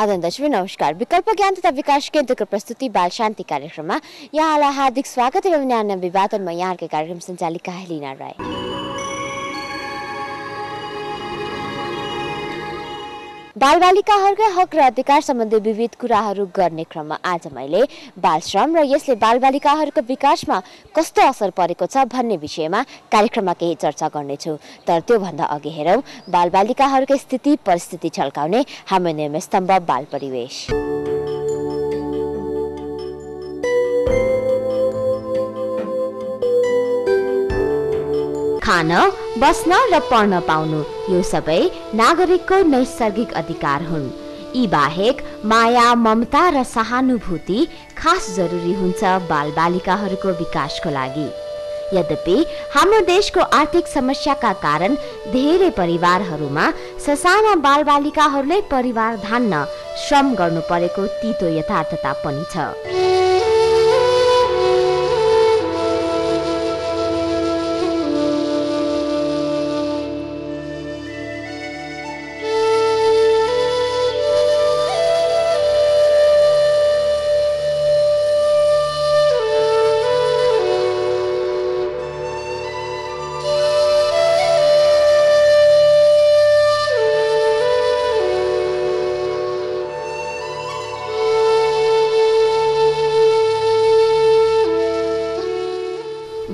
आदरणीय दर्शक नमस्कार। विकल्प ज्ञान तथा विकास केन्द्रको प्रस्तुति बाल शान्ति कार्यक्रममा यहाँलाई हार्दिक स्वागत एवं न्यानो अभिवादन। म यहाँकै कार्यक्रम सञ्चालिका हेलिना राई। बालबालिकाहरूका हक र अधिकार सम्बन्धी विविध कुराहरू गर्ने क्रममा आज मैले बाल श्रम र यसले बालबालिकाहरूको विकासमा कस्तो असर परेको छ भन्ने विषयमा कार्यक्रममा केही चर्चा गर्नेछु। तर त्योभन्दा अघि हेरौँ बालबालिकाहरूका स्थिति परिस्थिति झल्काउने हाम्रो निर्णय स्तम्भ बाल परिवेश। खान, बस्न र पढ्न पाउनु यो सबै नागरिकको नैसर्गिक अधिकार हुन्। यी बाहेक माया, ममता र सहानुभूति खास जरुरी हुन्छ बालबालिकाहरूको विकासको लागि। यद्यपि हाम्रो देशको आर्थिक समस्याका कारण धेरै परिवारहरूमा ससाना बालबालिकाहरूले परिवार धान्न श्रम गर्नु परेको तीतो यथार्थता पनि छ।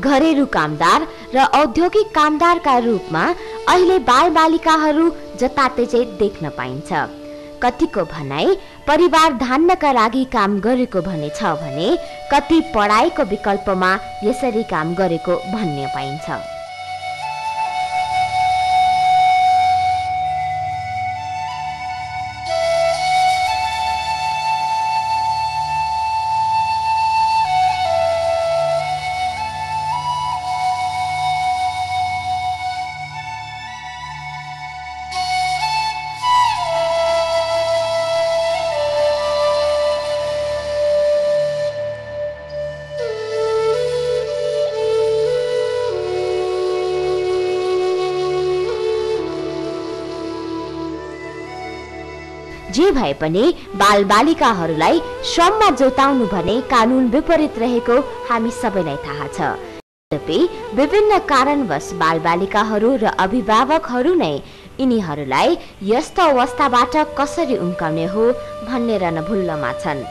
घरेलु कामदार र औद्योगिक कामदारका रूपमा अहिले बालबालिकाहरू जताततै देख्न पाइन्छ। कतिको भनाइ परिवार धान्नका लागि काम गरेको भन्ने छ भने कति पढाइको विकल्पमा यसरी काम गरेको भन्ने पाइन्छ। जे भए पनि बालबालिकाहरूलाई श्रममा जोताउनु भने कानुन विपरीत रहेको हामी सबैलाई थाहा छ। तथापि विभिन्न कारणवश बालबालिकाहरू र अभिभावकहरू नै यिनीहरूलाई यस्तो अवस्थाबाट कसरी उम्काउने हो भन्ने रणभुल्लमा छन्।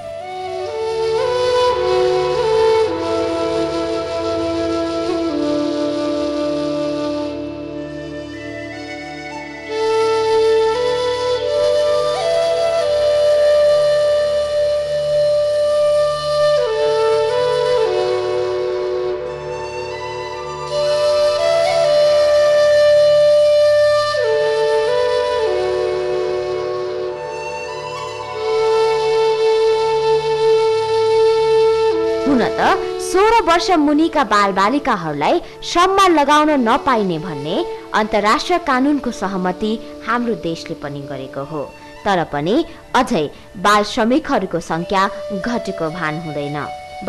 हुन त 16 वर्ष मुनिका बालबालिकाहरूलाई श्रममा लगाउन नपाइने भन्ने अन्तर्राष्ट्रिय कानुनको सहमति हाम्रो देशले पनि गरेको हो। तर पनि अझै बाल श्रमिकहरूको संख्या घटेको भान हुँदैन।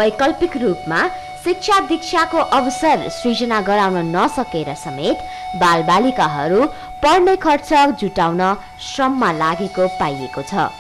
वैकल्पिक रूपमा शिक्षा दीक्षाको अवसर सृजना गराउन नसकेर समेत बालबालिकाहरू पढ्ने खर्च जुटाउन श्रममा लागेको पाइएको छ।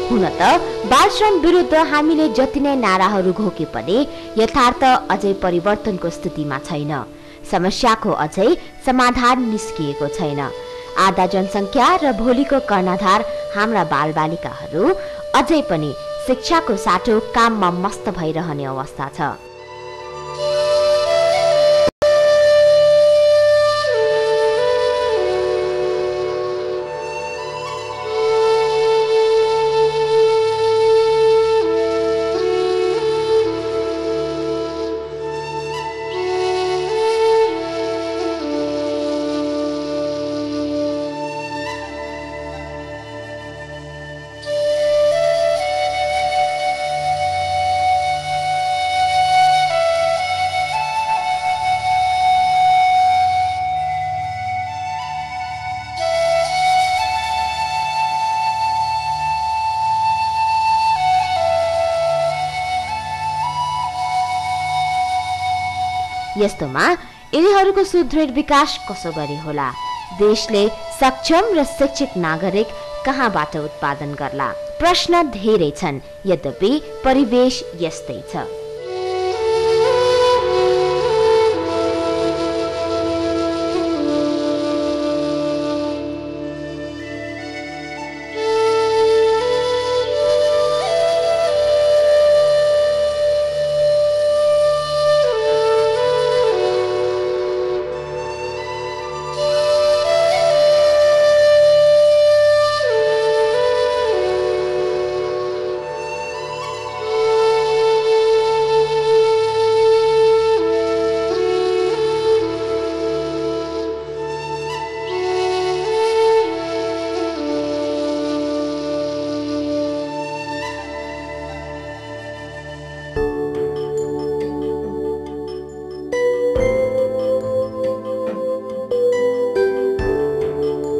हुन त बाल श्रम विरुद्ध हामीले जति नै नाराहरू घोके पनि यथार्थ अझै परिवर्तनको स्थितिमा छैन। समस्याको अझै समाधान निस्किएको छैन। आधा जनसङ्ख्या र भोलिको कर्णधार हाम्रा बालबालिकाहरू अझै पनि शिक्षाको साटो काममा मस्त भइरहने अवस्था छ। यस्तोमा यिनीहरूको सुदृढ विकास कसो गरी होला? देशले सक्षम र शिक्षित नागरिक कहाँबाट उत्पादन गर्ला? प्रश्न धेरै छन्, यद्यपि परिवेश यस्तै छ।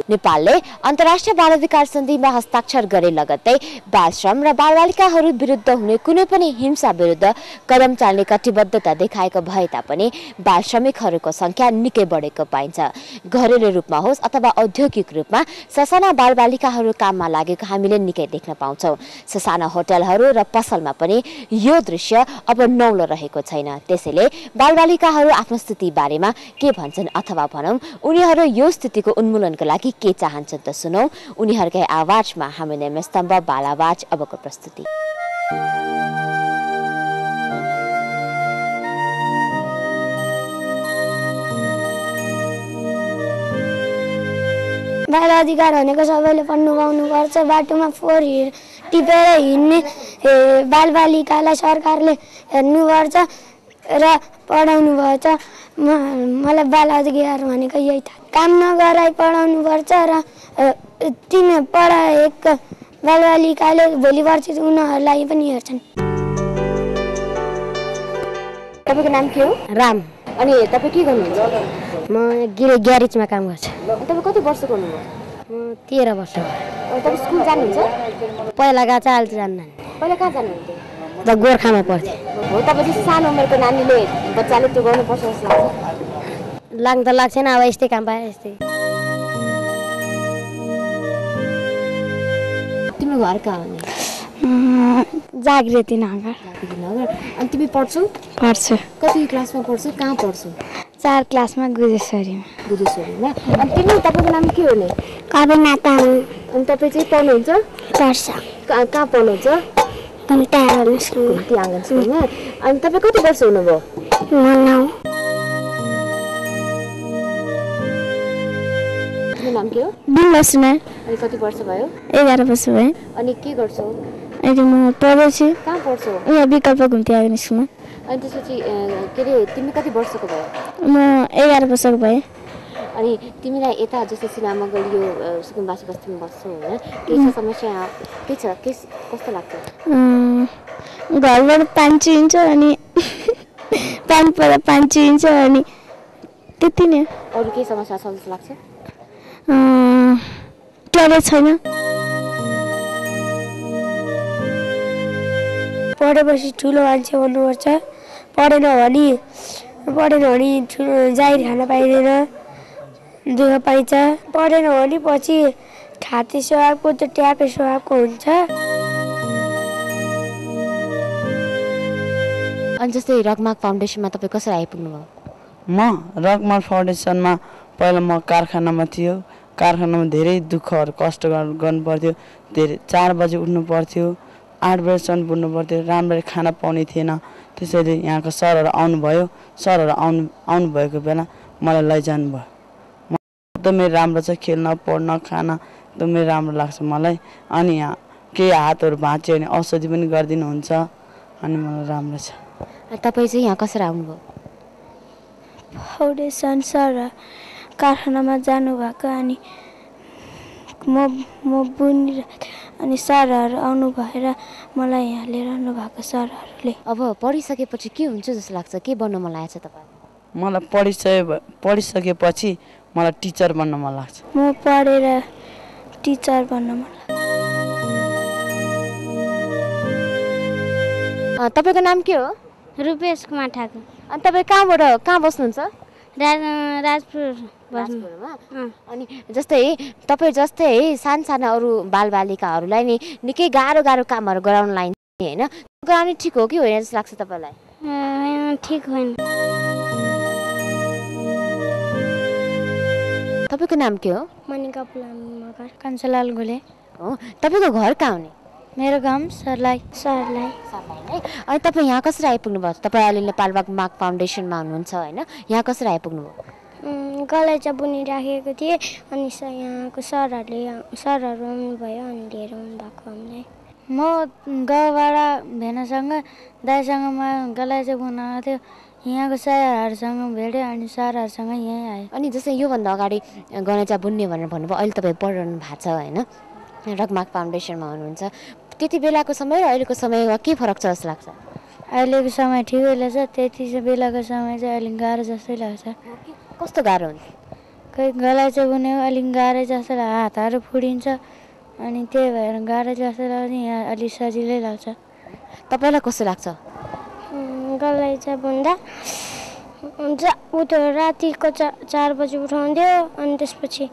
नेपालले अन्तर्राष्ट्रिय बाल अधिकार सन्धिमा हस्ताक्षर गरे लगत्तै बाल श्रम र बालबालिकाहरू विरुद्ध हुने कुनै पनि हिंसा विरुद्ध कदम चाल्ने कटिबद्धता देखाएको भए तापनि बाल श्रमिकहरूको संख्या निकै बढेको पाइन्छ। घरेलु रूपमा होस् अथवा औद्योगिक रूपमा ससाना बालबालिकाहरू काममा लागेको हामीले निकै देख्न पाउँछौँ। ससाना होटलहरू र पसलमा पनि यो दृश्य अब नौलो रहेको छैन। त्यसैले बालबालिकाहरू आफ्नो स्थिति बारेमा के भन्छन् अथवा भनौँ उनीहरू यो स्थितिको उन्मूलनको लागि के चाहन्छन् त सुनौ उनीहरूकै आवाजमा। हामी नेम स्तम्भ बाल आवाज अबको प्रस्तुति। बाल अधिकार भनेको सबैले पढ्नु पाउनुपर्छ। बाटोमा फोहोर टिपेर हिँड्ने बालबालिकालाई सरकारले हेर्नुपर्छ र पढाउनु पर्छ। मलाई बाल अधिकार भनेको यही थाहा। काम नगराइ पढाउनु पर्छ र तिन पढाएका बालबालिकाले भोलि पर्सि उनीहरूलाई पनि हेर्छन्। तपाईँको नाम के हो? राम। अनि तपाईँ के गर्नुहुन्छ? म ग्यारेजमा काम गर्छु। तपाईँ कति वर्षको हुनुभयो? म 13 वर्ष हो। तपाईँ स्कुल जानुहुन्छ? पहिला गएको छ, अहिले जान्न। पहिला कहाँ जानुहुन्थ्यो? त गोर्खामा पढ्थेँ। हो, तपाईँ जस्तो सानो उमेरको नानीले बच्चाले त्यो गर्नुपर्छ जस्तो लाग्छ? लाग्न त लाग्छेन, अब यस्तै काम पाएँ यस्तै। तिम्रो घर कहाँ हो नि? जागृति नगर। अनि तिमी पढ्छौ? पढ्छु। कति क्लासमा पढ्छौ? कहाँ पढ्छौ? 4 क्लासमा गुजेश्वरीमा। गुजेश्वरीमा। अनि तपाईँको नाम के हो नि? कविना तामाङ। अनि तपाईँ चाहिँ पढ्नुहुन्छ? पढ्छ। कहाँ पढ्नुहुन्छ? घुम्ती आँगन स्कुलमा। अनि तपाईँ कति वर्ष हुनुभयो? 9। तिम्रो नाम के हो? बिमसना। अनि कति वर्ष भयो? 11 वर्ष भयो। अनि के गर्छौ? अहिले म पढ्दैछु। कहाँ पढ्छौ? यहाँ विकल्प घुम्ती आँगन स्कुलमा। अनि त्यसपछि के अरे तिमी कति वर्षको भयो? म 11 वर्षको भएँ। अनि तिमीलाई यता जस्तो सिलामगढ यो सुकुम्बासी बस्तीमा बस्छौ होइन, के छ समस्या? के छ? कस्तो लाग्छ? घरबाट पानी चाहिन्छ अनि पानी पर्दा पानी चाहिन्छ अनि त्यति नै। अरू के समस्या छ जस्तो लाग्छ? टोइलेट छैन। पढेपछि ठुलो मान्छे हुनुपर्छ। पढेन भने ठुलो जाहिर खान पाइँदैन, दुःख पाइन्छ। पढेन भने पछि खाते स्वभावको त ट्यापे स्वभावको हुन्छ। अनि जस्तै रकमार्क फाउन्डेसनमा तपाईँ कसरी आइपुग्नु भयो? म रकमार्क फाउन्डेसनमा पहिला म कारखानामा थियो। कारखानामा धेरै दुःखहरू कष्ट गर्नु पर्थ्यो। धेरै 4 बजे उठ्नु पर्थ्यो, 8 बजेसम्म पुग्नु पर्थ्यो। राम्ररी खाना पाउने थिएन। त्यसैले यहाँको सरहरू आउनुभयो। सरहरू आउनु भएको बेला मलाई लैजानु भयो। एकदमै राम्रो छ, खेल्न पढ्न खाना एकदमै राम्रो लाग्छ मलाई। अनि यहाँ केही हातहरू भाँच्यो भने औषधि पनि गरिदिनुहुन्छ। अनि मलाई राम्रो छ। तपाईँ चाहिँ यहाँ कसरी आउनुभयो? फाउन्डेसन सर कारखानामा जानुभएको अनि म बुनिरहेको अनि सरहरू आउनु भएर मलाई यहाँ लिएर आउनुभएको सरहरूले। अब पढिसकेपछि के हुन्छ जस्तो लाग्छ? के बन्न मन लागेको छ तपाईँ? मलाई पढिसकेपछि मलाई टिचर बन्न मन लाग्छ। म पढेर टिचर बन्न मन लाग्छ। तपाईँको नाम के हो? रुपेश कुमार ठाकुर। अनि तपाईँ कहाँ बस्नुहुन्छ? राजपुर राजपुरमा। अनि जस्तै तपाईँ जस्तै साना अरू बालबालिकाहरूलाई नि निकै गाह्रो कामहरू गराउन लाइन्छ होइन, गराउने ठिक हो कि होइन जस्तो लाग्छ तपाईँलाई? ठिक होइन। तपाईँको नाम के हो? मनिका पुलाम मगर। कान्छलाल गोले। हो, तपाईँको घर कहाँ हुने? मेरो गाउँ सरलाई। अनि तपाईँ यहाँ कसरी आइपुग्नु भयो? तपाईँ अहिले नेपाल माग फाउन्डेसनमा हुनुहुन्छ होइन, यहाँ कसरी आइपुग्नु भयो? गलैँचा बुनिराखेको थिएँ अनि यहाँको सरहरू आउनुभयो अनि लिएर आउनुभएको हामीलाई। म गाउँबाट भेनासँग दाइसँग गलैँचा बुनाएको थियो, यहाँको सरहरूसँग भेट्यो अनि सरहरूसँग यहीँ आयो। अनि जस्तै योभन्दा अगाडि गलैँचा बुन्ने भनेर भन्नुभयो, अहिले तपाईँ पढिरहनु भएको छ होइन, रकमाग फाउन्डेसनमा हुनुहुन्छ। त्यति बेलाको समय र अहिलेको समयमा के फरक छ जस्तो लाग्छ? अहिलेको समय ठिकै लाग्छ, त्यति बेलाको समय चाहिँ अलिक गाह्रो जस्तै लाग्छ। कस्तो गाह्रो हुन्छ? खै गलैँचा बुनेको अलिक गाह्रै जस्तो लाग्छ, हातहरू फुडिन्छ अनि त्यही भएर गाह्रो जस्तो लाग्छ। यहाँ अलिक सजिलै लाग्छ। तपाईँलाई कस्तो लाग्छ? गलैँचा बुन्दा रातिको 4 बजी उठाउँथ्यो अनि त्यसपछि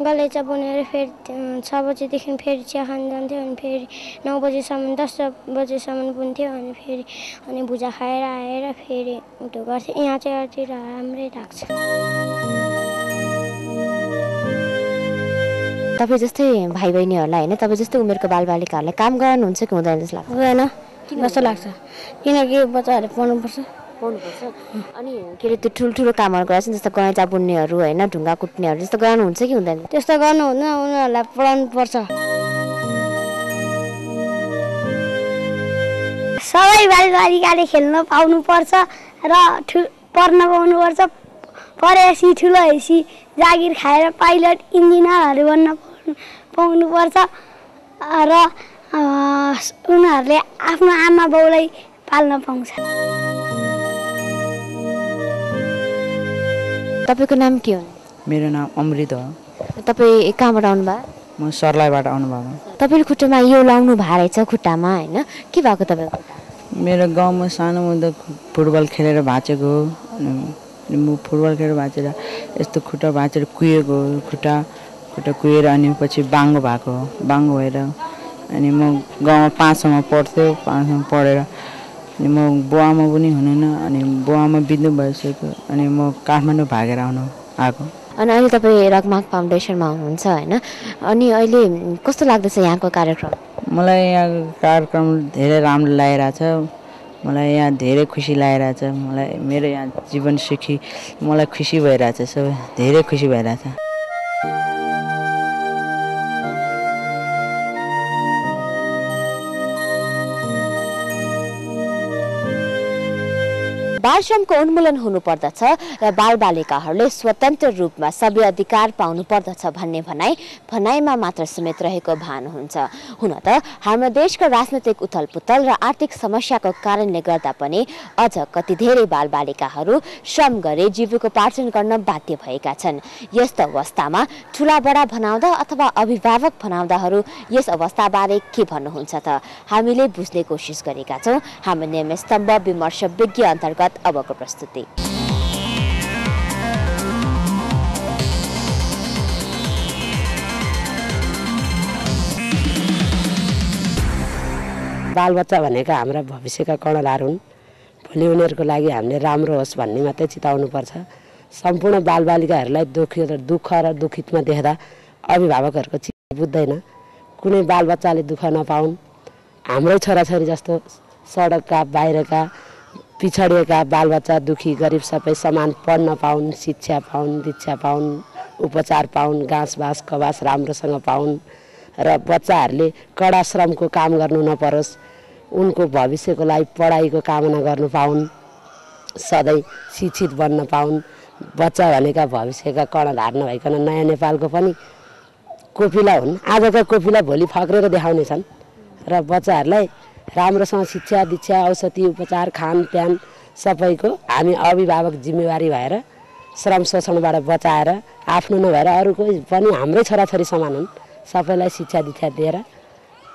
गलैँचा बुनेर फेरि 6 बजीदेखि फेरि चिया खान जान्थ्यो अनि फेरि 9 बजीसम्म 10 बजीसम्म बुन्थ्यो अनि फेरि अनि भुजा खाएर आएर फेरि उठो गर्थ्यो। यहाँ चाहिँ अति राम्रै लाग्छ। तपाईँ जस्तै भाइ बहिनीहरूलाई होइन, तपाईँ जस्तै उमेरको बालबालिकाहरूलाई काम गराउनुहुन्छ कि हुँदैन जस्तो लाग्छ? हुँदैन जस्तो लाग्छ, किनकि बच्चाहरू पढ्नुपर्छ। अनि के अरे त्यो ठुल्ठुलो कामहरू गराउँछ जस्तो गैँचा बुन्नेहरू होइन, ढुङ्गा कुट्नेहरू जस्तो गराउनुहुन्छ कि हुँदैन? त्यस्तो गर्नु हुँदैन, उनीहरूलाई पढाउनु पर्छ। सबै बालबालिकाले खेल्न पाउनुपर्छ र पढ्न पाउनुपर्छ। पढेपछि ठुलो भएपछि जागिर खाएर पाइलट इन्जिनियरहरू बन्न पाउनुपर्छ र उनीहरूले आफ्नो आमा बाउलाई पाल्न पाउँछ। तपाईँको नाम के हो? मेरो नाम अमृत हो। तपाईँ कहाँबाट आउनुभयो? म सर्लाईबाट आउनुभएको। तपाईँले खुट्टामा यो लाउनु भएको रहेछ खुट्टामा होइन, के भएको तपाईँको? मेरो गाउँमा सानो हुँदा फुटबल खेलेर भाँचेको हो। अनि म फुटबल खेलेर भाँचेर यस्तो खुट्टा भाँचेर कुहिएको, खुट्टा कुहिएर अनि पछि बाङ्गो भएको हो। बाङ्गो भएर अनि म गाउँमा 5सम्म पढ्थ्यो। 5सम्म पढेर अनि म बुवामा पनि हुनुहुन्न अनि बुवामा बित्नु भइसक्यो अनि म काठमाडौँ भागेर आएको। अनि अहिले तपाईँ रकमाग फाउन्डेसनमा हुनुहुन्छ होइन, अनि अहिले कस्तो लाग्दैछ यहाँको कार्यक्रम? मलाई यहाँको कार्यक्रम धेरै राम्रो लागिरहेछ। मलाई यहाँ धेरै खुसी लागिरहेछ। मलाई मेरो यहाँ जीवन सुखी मलाई खुसी भइरहेछ, सबै धेरै खुसी भइरहेछ। बाल श्रमको उन्मूलन हुनुपर्दछ र बालबालिकाहरूले स्वतन्त्र रूपमा सबै अधिकार पाउनु पर्दछ भन्ने भनाइमा मात्र सीमित रहेको भान हुन्छ। हुन त हाम्रो देशको राजनैतिक उथलपुथल र आर्थिक समस्याको कारणले गर्दा पनि अझ कति धेरै बालबालिकाहरू श्रम गरे जीविकोपार्जन गर्न बाध्य भएका छन्। यस्तो अवस्थामा ठुला बडा भनाउँदा अथवा अभिभावक भनाउँदाहरू यस अवस्थाबारे के भन्नुहुन्छ त हामीले बुझ्ने कोसिस गरेका छौँ। हाम्रो नियमित स्तम्भ विमर्श विज्ञ अन्तर्गत अबको प्रस्तुति। बालबच्चा भनेका हाम्रा भविष्यका कर्णधार हुन्। भोलि उनीहरूको लागि हामीले राम्रो होस् भन्ने मात्रै चिताउनुपर्छ। सम्पूर्ण बालबालिकाहरूलाई दुःख र दुखितमा देख्दा अभिभावकहरूको चित्त बुझ्दैन। कुनै बालबच्चाले दुःख नपाउन्। हाम्रै छोराछोरी जस्तो सडकका बाहिरका पिछडिएका बालबच्चा दुखी गरिब सबै समान पढ्न पाउन्, शिक्षा पाउन्, दीक्षा पाउन्, उपचार पाउन्, घाँस बाँस कबास राम्रोसँग पाउन् र बच्चाहरूले कडा श्रमको काम गर्नु नपरोस्। उनको भविष्यको लागि पढाइको कामना गर्नु पाउन्, सधैँ शिक्षित बन्न पाउन्। बच्चा भनेका भविष्यका कर्णधार नभइकन नयाँ नेपालको पनि कोपिला हुन्। आजका कोपिला भोलि फक्रेर देखाउनेछन् र बच्चाहरूलाई राम्रोसँग शिक्षा दीक्षा औषधि उपचार खानप्यान सबैको हामी अभिभावक जिम्मेवारी भएर श्रम शोषणबाट बचाएर आफ्नो नभएर अरूको पनि हाम्रै छोराछोरी समान हुन्। सबैलाई शिक्षा दीक्षा दिएर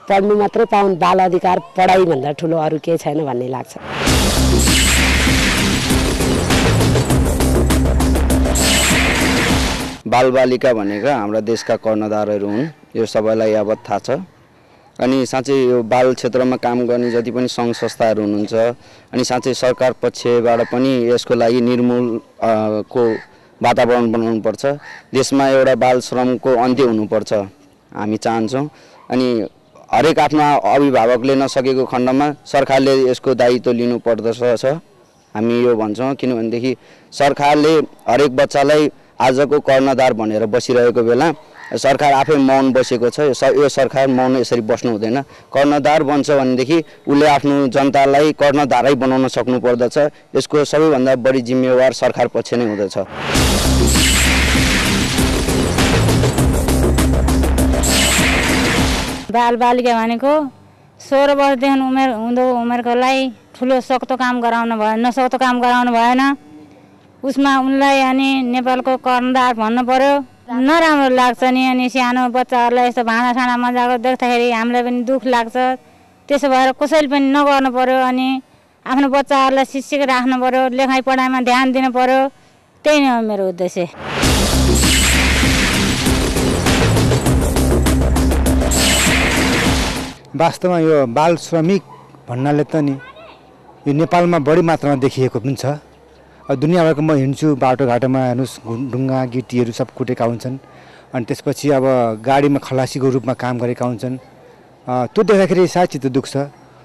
पढ्नु मात्रै पाउन्। बाल अधिकार पढाइभन्दा ठुलो अरू केही छैन भन्ने लाग्छ। बालबालिका भनेका हाम्रा देशका कर्णधारहरू हुन्, यो सबैलाई यावत थाहा छ। अनि साँच्चै यो बाल क्षेत्रमा काम गर्ने जति पनि सङ्घ संस्थाहरू हुनुहुन्छ अनि साँच्चै सरकार पक्षबाट पनि यसको लागि निर्मूल को वातावरण बनाउनुपर्छ। देशमा एउटा बाल श्रमको अन्त्य हुनुपर्छ हामी चाहन्छौँ। अनि हरेक आफ्ना अभिभावकले नसकेको खण्डमा सरकारले यसको दायित्व लिनुपर्दछ हामी यो भन्छौँ। किनभनेदेखि सरकारले हरेक बच्चालाई आजको कर्णधार भनेर बसिरहेको बेला सरकार आफै मौन बसेको छ। यो सरकार मौन यसरी बस्नु हुँदैन। कर्णधार बन्छ भनेदेखि उसले आफ्नो जनतालाई कर्णधारै बनाउन सक्नुपर्दछ। यसको सबैभन्दा बढी जिम्मेवार सरकार पक्ष नै हुँदछ। बालबालिका भनेको 16 वर्षदेखि उमेरकोलाई ठुलो सक्तो काम गराउनु भएन, नसक्तो काम गराउनु भएन। उसमा उनलाई अनि नेपालको कर्णधार भन्नु पर्यो। नराम्रो लाग्छ नि। अनि सानो बच्चाहरूलाई यस्तो भाँडासाँडा मजाको देख्दाखेरि हामीलाई पनि दुःख लाग्छ। त्यसो भएर कसैले पनि नगर्नु पर्यो। अनि आफ्नो बच्चाहरूलाई शिक्षित राख्नु पर्यो, लेखाइ पढाइमा ध्यान दिनु पर्यो। त्यही नै हो मेरो उद्देश्य। वास्तवमा यो बाल श्रमिक भन्नाले त नि यो नेपालमा बढी मात्रामा देखिएको पनि छ। दुनियाँभरको म हिँड्छु बाटोघाटोमा, हेर्नुहोस् ढुङ्गा गिटीहरू सब कुटेका हुन्छन्। अनि त्यसपछि अब गाडीमा खलासीको रूपमा काम गरेका हुन्छन्। त्यो देख्दाखेरि सायद चित्त दुख्छ।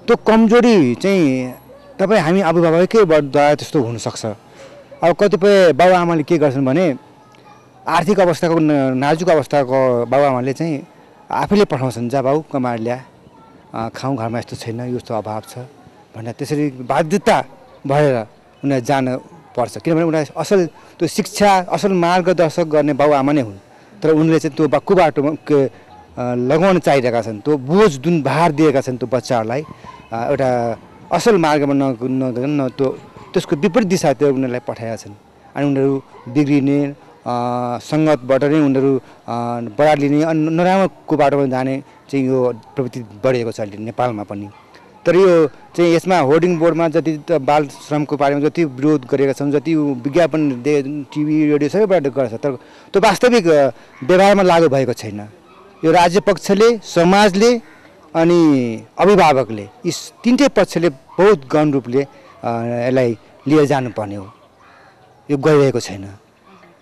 त्यो कमजोरी चाहिँ तपाईँ हामी अभिभावकैद्वारा त्यस्तो हुनसक्छ। अब कतिपय बाबुआमाले के गर्छन् भने आर्थिक अवस्थाको नाजुक अवस्थाको बाबुआमाले चाहिँ आफैले पठाउँछन्, जा बाबु कमाएर ल्या, खाउँ, घरमा यस्तो छैन, यस्तो अभाव छ भनेर त्यसरी बाध्यता भएर उनीहरू जान पर्छ। किनभने उनीहरू असल त्यो शिक्षा असल मार्गदर्शक गर्ने बाबुआमा नै हुन्। तर उनले चाहिँ त्यो कुबाटोमा लगाउन चाहिरहेका छन्। त्यो बोझ जुन भार दिएका छन् त्यो बच्चाहरूलाई एउटा असल मार्गमा नगन त्यो त्यसको विपरीत दिशातिर उनीहरूलाई पठाएका छन्। अनि उनीहरू बिग्रिने सङ्गतबाट नै उनीहरू बढार लिने अनि नराम्रो बाटोमा जाने चाहिँ यो प्रवृत्ति बढेको छ अहिले नेपालमा पनि। तर यो चाहिँ यसमा होर्डिङ बोर्डमा जति बाल श्रमको बारेमा जति विरोध गरेका छन्, जति विज्ञापन टिभी रेडियो सबैबाट गर्छ, तर त्यो वास्तविक व्यवहारमा लागू भएको छैन। यो राज्य पक्षले, समाजले अनि अभिभावकले यी तिनटै पक्षले बहुत गहन रूपले यसलाई लिएर जानुपर्ने हो। यो गइरहेको छैन।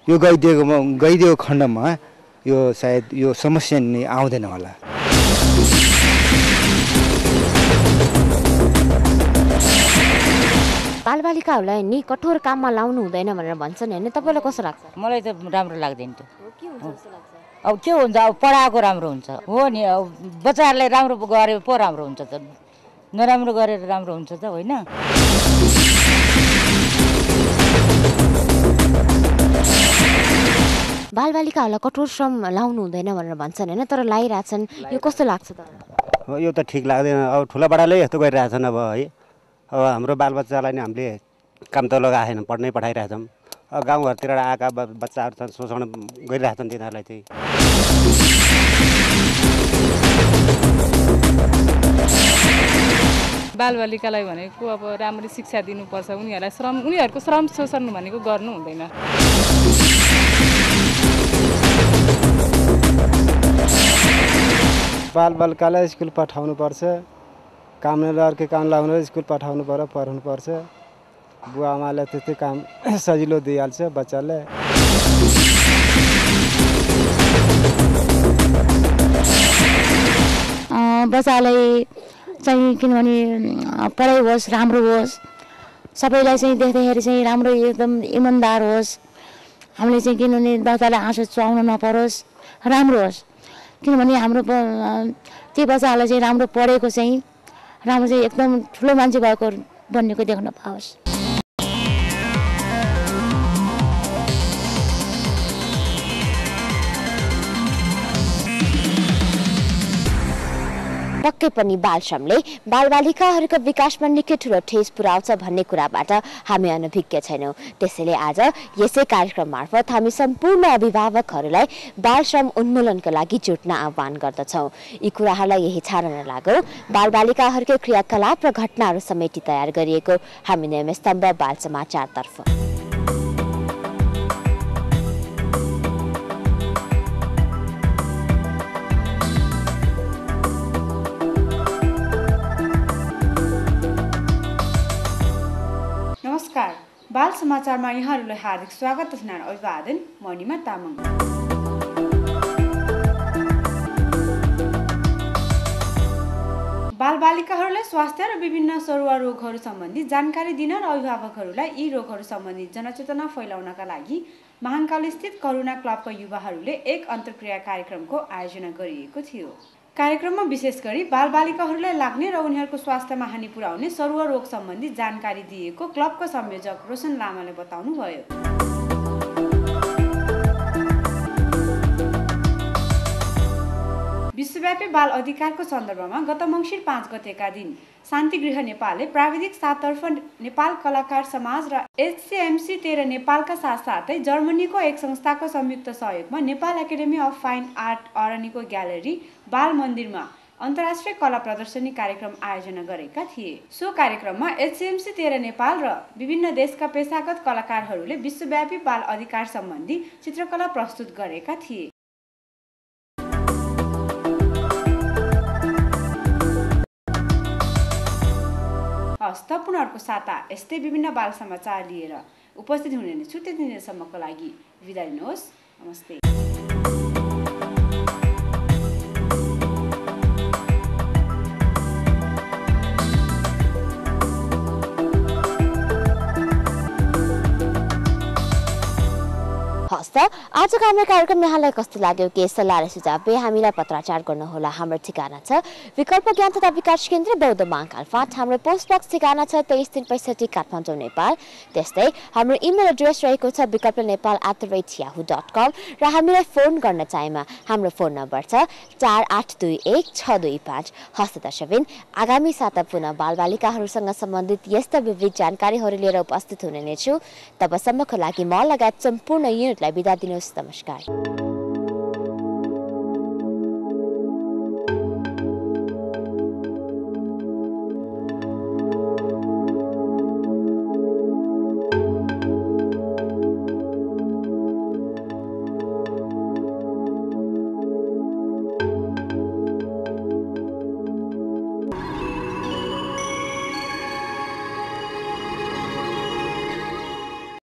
यो गइदिएको खण्डमा यो सायद यो समस्या नै आउँदैन होला। बालबालिकाहरूलाई नि कठोर काममा लाउनु हुँदैन भनेर भन्छन् होइन, तपाईँलाई कस्तो लाग्छ? मलाई त राम्रो लाग्दैन त्यो। अब के हुन्छ, अब पढाएको राम्रो हुन्छ हो नि। अब बच्चाहरूलाई राम्रो गरे पो राम्रो हुन्छ त, नराम्रो गरेर राम्रो हुन्छ त होइन। बालबालिकाहरूलाई कठोर श्रम लाउनु हुँदैन भनेर भन्छन् होइन, तर लाइरहेछन्। यो कस्तो लाग्छ तपाईँलाई? यो त ठिक लाग्दैन। अब ठुला बडाले यस्तो गरिरहेछन् अब है। अब हाम्रो बालबच्चालाई नि हामीले काम त लगाएन, पढ्नै पठाइरहेछौँ। अब गाउँघरतिर आएका बच्चाहरू छन्, शोषण गरिरहेछन् तिनीहरूलाई चाहिँ। बालबालिकालाई भनेको अब राम्ररी शिक्षा दिनुपर्छ। उनीहरूको श्रम शोषण भनेको गर्नु हुँदैन। बालबालिकालाई स्कुल पठाउनुपर्छ। काम नगरेको काम लगाउनु, स्कुल पठाउनु पर्यो, पढाउनु पर्छ। बुवा आमाले त्यस्तै काम सजिलो दिइहाल्छ बच्चाले। बच्चालाई चाहिँ किनभने पढाइ होस्, राम्रो होस्, सबैलाई चाहिँ देख्दाखेरि चाहिँ राम्रो एकदम इमान्दार होस्। हामीले चाहिँ किनभने बच्चालाई आँसु चुहाउनु नपरोस्, राम्रो होस्। किनभने हाम्रो त्यो बच्चाहरूलाई चाहिँ राम्रो पढेको चाहिँ राम्रो चाहिँ एकदम ठुलो मान्छे भएको बन्नेको देख्न पाओस्। पक्कै पनि बाल श्रमले बालबालिकाहरूको विकासमा निकै ठुलो ठेस पुर्याउँछ भन्ने कुराबाट हामी अनभिज्ञ छैनौँ। त्यसैले आज यसै कार्यक्रम मार्फत हामी सम्पूर्ण अभिभावकहरूलाई बाल श्रम उन्मूलनका लागि जुट्न आह्वान गर्दछौँ। यी कुराहरूलाई यही छाड्न लागौँ बालबालिकाहरूकै क्रियाकलाप र घटनाहरू समेटी तयार गरिएको हामी नियम स्तम्भ बाल समाचारतर्फ। समाचारमा यहाँहरूलाई हार्दिक स्वागत तथा अभिवादन। म निमा तामाङ। बालबालिकाहरूलाई स्वास्थ्य र विभिन्न सरुवा रोगहरू सम्बन्धी जानकारी दिन र अभिभावकहरूलाई यी रोगहरू सम्बन्धी जनचेतना फैलाउनका लागि महाकाल स्थित करुणा क्लबका युवाहरूले एक अन्तर्क्रिया कार्यक्रमको आयोजना गरिएको थियो। कार्यक्रममा विशेष गरी बालबालिकाहरूलाई लाग्ने र उनीहरूको स्वास्थ्यमा हानि पुर्याउने सरुवा रोग सम्बन्धी जानकारी दिएको क्लबका संयोजक रोशन लामाले बताउनुभयो। विश्वव्यापी बाल अधिकारको सन्दर्भमा गत मङ्सिर 5 गतेका दिन शान्तिगृह नेपालले प्राविधिक साततर्फ नेपाल कलाकार समाज र HCMC 13 नेपालका साथसाथै जर्मनीको एक संस्थाको संयुक्त सहयोगमा Nepal academy of fine art Araniko gallery बाल मन्दिरमा अन्तर्राष्ट्रिय कला प्रदर्शनी कार्यक्रम आयोजना गरेका थिए। सो कार्यक्रममा HCMC 13 नेपाल र विभिन्न देशका पेशागत कलाकारहरूले विश्वव्यापी बाल अधिकार सम्बन्धी चित्रकला प्रस्तुत गरेका थिए। हस्त पुनः अर्को साता यस्तै विभिन्न बाल समाचार लिएर उपस्थित हुने नै छु। त्यति दिनसम्मको लागि बिदा दिनुहोस्। नमस्ते। हस्त आजको हाम्रो कार्यक्रम यहाँलाई कस्तो लाग्यो के सल्लाह र सुझाव हामीलाई पत्राचार गर्नुहोला। हाम्रो ठेगाना छ विकल्प ज्ञान तथा विकास केन्द्र बौद्ध महाकाल फाँट। हाम्रो पोस्ट बक्स ठेगाना छ 2365 काठमाडौँ नेपाल। त्यस्तै हाम्रो इमेल एड्रेस रहेको छ vikalpanepa@yahoo.com र हामीलाई फोन गर्न चाहेमा हाम्रो फोन नम्बर छ 4821 625। हस्त दर्शकबिन आगामी साता पुनः बालबालिकाहरूसँग सम्बन्धित यस्ता विविध जानकारीहरू लिएर उपस्थित हुने नै छु। तबसम्मको लागि म लगायत सम्पूर्ण युनिटलाई बिदा दिनुहोस्। नमस्कार।